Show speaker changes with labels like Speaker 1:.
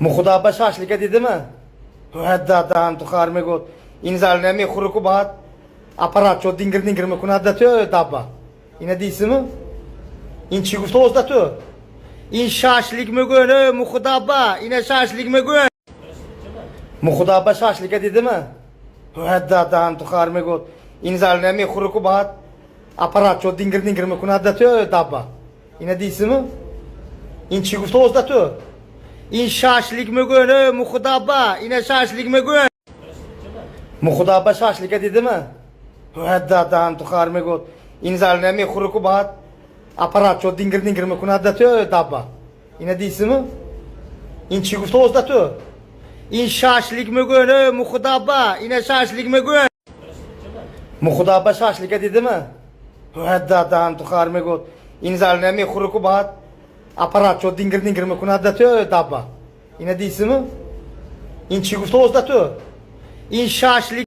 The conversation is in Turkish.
Speaker 1: Mukhda şaşlık dedi mi? Haddadan tukharme got. İnzalne mi khuruku bahat. Aparat ço dingir dingir mi kuna datıyor tabba. Yine değilsin mi? İn çigusta olstatıyor. İn şaşlık mı gönü mukhda yine şaşlık mı gönü. Mukhda şaşlık dedi mi? Haddadan tukharme got. İnzalne mi khuruku bahat. Aparat ço dingir dingir mi kuna datıyor tabba. Yine değilsin mi? İn çigusta olstatıyor. İn şaşlık mı gönü mukhda yine şaşlık mı gönü. Mukhda şaşlık dedi mi? Haddadan tukharme got. İnzalne mi khuruku bahat. Aparat ço dingir dingir mi kuna datıyor tabba. Yine değilsin mi? İn çigusta olstatıyor. İn şaşlık mı gönü mukhda yine şaşlık mı gönü. Mukhda şaşlık dedi mi? Haddadan tukharme got. İnzalne mi khuruku bahat. Aparat ço dingir dingir mi kuna datıyor tabba. Yine değilsin mi? İn çigusta olstatıyor. İn şaşlık